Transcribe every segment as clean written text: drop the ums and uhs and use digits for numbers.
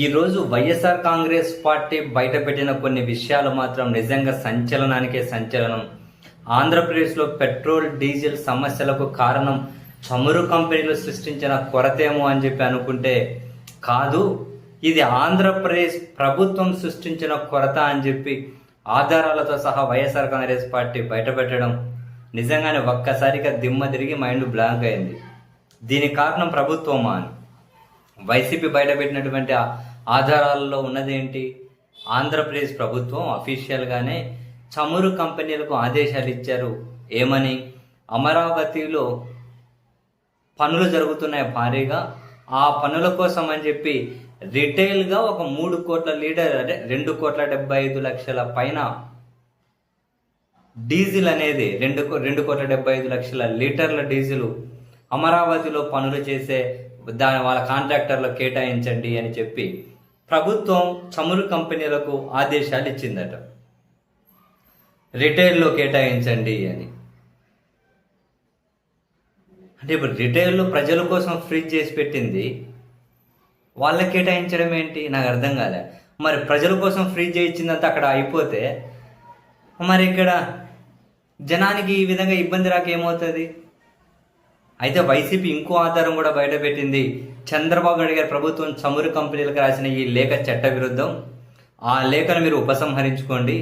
ఈరోజు వైఎస్ఆర్ కాంగ్రెస్ పార్టీ బయటపెట్టిన కొన్ని విషయాలు మాత్రం నిజంగా సంచలనానికే సంచలనం. ఆంధ్రప్రదేశ్లో పెట్రోల్ డీజిల్ సమస్యలకు కారణం చమురు కంపెనీలు సృష్టించిన కొరతేమో అని చెప్పి అనుకుంటే కాదు, ఇది ఆంధ్రప్రదేశ్ ప్రభుత్వం సృష్టించిన కొరత అని చెప్పి ఆధారాలతో సహా వైఎస్ఆర్ కాంగ్రెస్ పార్టీ బయటపెట్టడం నిజంగానే ఒక్కసారిగా దిమ్మ తిరిగి మైండ్ బ్లాంక్ అయింది. దీనికి కారణం ప్రభుత్వమా అని వైసీపీ బయటపెట్టినటువంటి ఆధారాలలో ఉన్నదేంటి? ఆంధ్రప్రదేశ్ ప్రభుత్వం అఫీషియల్గానే చమురు కంపెనీలకు ఆదేశాలు ఇచ్చారు. ఏమని? అమరావతిలో పనులు జరుగుతున్నాయి భారీగా, ఆ పనుల కోసం అని చెప్పి రిటైల్గా ఒక 3 కోట్ల లీటర్ అంటే 2,75,00,000 పైన డీజిల్ అనేది 2,75,00,000 లీటర్ల డీజిల్ అమరావతిలో పనులు చేసే వాళ్ళ కాంట్రాక్టర్లు కేటాయించండి అని చెప్పి ప్రభుత్వం చమురు కంపెనీలకు ఆదేశాలు ఇచ్చిందట. రిటైల్లో కేటాయించండి అని. అంటే ఇప్పుడు రిటైల్లో ప్రజల కోసం ఫ్రీజ్ చేసి పెట్టింది, వాళ్ళకి కేటాయించడం ఏంటి? నాకు అర్థం కాలే. మరి ప్రజల కోసం ఫ్రీజ్ చేయించిందంతా అక్కడ అయిపోతే మరి ఇక్కడ జనానికి ఈ విధంగా ఇబ్బంది రాక ఏమవుతుంది? అయితే వైసీపీ ఇంకో ఆధారం కూడా బయటపెట్టింది. చంద్రబాబు నాయుడు గారి ప్రభుత్వం చమురు కంపెనీలకు రాసిన ఈ లేఖ చట్ట విరుద్ధం, ఆ లేఖను మీరు ఉపసంహరించుకోండి,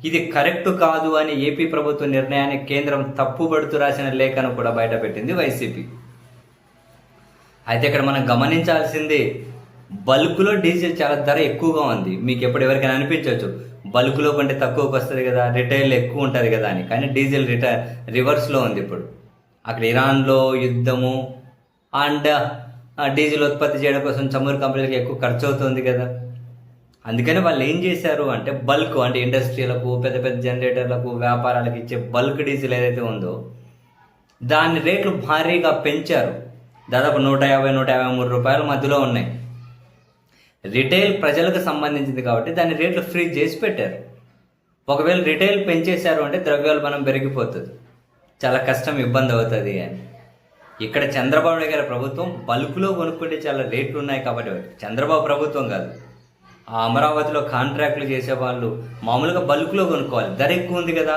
ఇది కరెక్ట్ కాదు అని ఏపీ ప్రభుత్వ నిర్ణయాన్ని కేంద్రం తప్పుపడుతూ రాసిన లేఖను కూడా బయటపెట్టింది వైసీపీ. అయితే ఇక్కడ మనం గమనించాల్సింది, బల్క్లో డీజిల్ చాలా ధర ఎక్కువగా ఉంది. మీకు ఎప్పుడు ఎవరికైనా అనిపించవచ్చు బల్క్లో కంటే తక్కువకి వస్తుంది కదా, రిటైల్ ఎక్కువ ఉంటుంది కదా అని. కానీ డీజిల్ రివర్స్లో ఉంది. ఇప్పుడు అక్కడ ఇరాన్లో యుద్ధము అండ్ డీజిల్ ఉత్పత్తి చేయడం కోసం చమురు కంపెనీలకు ఎక్కువ ఖర్చు అవుతుంది కదా. అందుకని వాళ్ళు ఏం చేశారు అంటే బల్క్ అంటే ఇండస్ట్రీలకు, పెద్ద పెద్ద జనరేటర్లకు, వ్యాపారాలకు ఇచ్చే బల్క్ డీజిల్ ఏదైతే ఉందో దాని రేట్లు భారీగా పెంచారు. దాదాపు 150-153 రూపాయల మధ్యలో ఉన్నాయి. రిటైల్ ప్రజలకు సంబంధించింది కాబట్టి దాని రేట్లు ఫ్రీజ్ చేసి పెట్టారు. ఒకవేళ రిటైల్ పెంచేశారు అంటే ద్రవ్యోల్బణం పెరిగిపోతుంది, చాలా కష్టం, ఇబ్బంది అవుతుంది అని. ఇక్కడ చంద్రబాబు నాయుడు గారి ప్రభుత్వం బల్క్లో కొనుక్కుంటే చాలా రేట్లు ఉన్నాయి కాబట్టి, చంద్రబాబు ప్రభుత్వం కాదు, ఆ అమరావతిలో కాంట్రాక్టులు చేసేవాళ్ళు మామూలుగా బల్క్లో కొనుక్కోవాలి, ధర ఎక్కువ ఉంది కదా.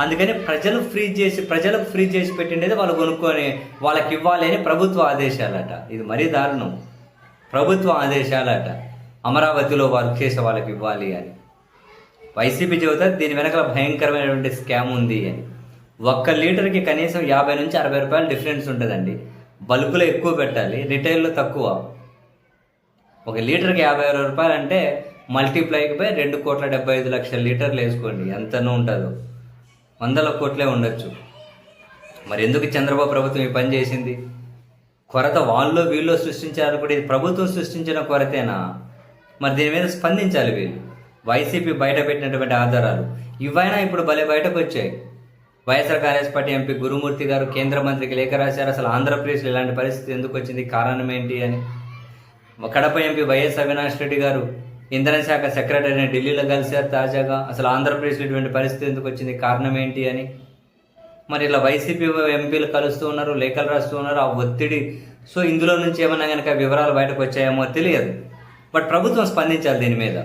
అందుకని ప్రజలకు ఫ్రీజ్ చేసి పెట్టిండేది వాళ్ళు కొనుక్కొని వాళ్ళకి ఇవ్వాలి అని ప్రభుత్వ ఆదేశాలట. ఇది మరీ దారుణం. ప్రభుత్వ ఆదేశాలట అమరావతిలో వర్క్ చేసే వాళ్ళకి ఇవ్వాలి అని. వైసీపీ చెబుతారు దీని వెనకాల భయంకరమైనటువంటి స్కామ్ ఉంది అని. 1 లీటర్కి కనీసం 50-60 రూపాయలు డిఫరెన్స్ ఉంటుందండి. బల్కులో ఎక్కువ పెట్టాలి, రిటైల్లో తక్కువ. 1 లీటర్కి 56 రూపాయలు అంటే మల్టీప్లైకి బై 2,75,00,000 లీటర్లు వేసుకోండి, ఎంతనో ఉంటుందో, 100 కోట్లే ఉండొచ్చు. మరి ఎందుకు చంద్రబాబు ప్రభుత్వం ఈ పని చేసింది? కొరత వాళ్ళు వీళ్ళు సృష్టించారు కూడా, ఇది ప్రభుత్వం సృష్టించిన కొరతేనా? మరి దీని మీద స్పందించాలి వీళ్ళు. వైసీపీ బయట పెట్టినటువంటి ఆధారాలు ఇవైనా ఇప్పుడు భలే బయటకు వచ్చాయి. వైఎస్ఆర్ కాంగ్రెస్ పార్టీ ఎంపీ గురుమూర్తి గారు కేంద్ర మంత్రికి లేఖ రాశారు. అసలు ఆంధ్రప్రదేశ్లో ఇలాంటి పరిస్థితి ఎందుకు వచ్చింది, కారణం ఏంటి అని. కడప ఎంపీ వైఎస్ అవినాష్ రెడ్డి గారు ఇంధన శాఖ సెక్రటరీని ఢిల్లీలో కలిశారు తాజాగా. అసలు ఆంధ్రప్రదేశ్లో ఇటువంటి పరిస్థితి ఎందుకు వచ్చింది, కారణం ఏంటి అని. మరి ఇలా వైసీపీ ఎంపీలు కలుస్తూ ఉన్నారు, లేఖలు రాస్తూ ఉన్నారు, ఆ ఒత్తిడి. సో ఇందులో నుంచి ఏమన్నా కనుక వివరాలు బయటకు వచ్చాయేమో తెలియదు. బట్ ప్రభుత్వం స్పందించాలి దీని మీద.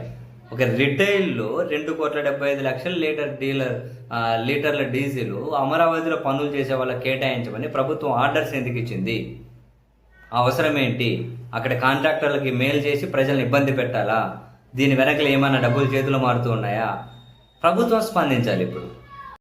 ఒక రిటైల్లో 2,75,00,000 లీటర్ల డీజిల్ అమరావతిలో పనులు చేసే వాళ్ళకి కేటాయించమని ప్రభుత్వం ఆర్డర్స్ ఎందుకు ఇచ్చింది? అవసరం ఏంటి? అక్కడ కాంట్రాక్టర్లకి మెయిల్ చేసి ప్రజల్ని ఇబ్బంది పెట్టాలా? దీని వెనకలు ఏమైనా డబ్బులు చేతులు మారుతూ ఉన్నాయా? ప్రభుత్వం స్పందించాలి ఇప్పుడు.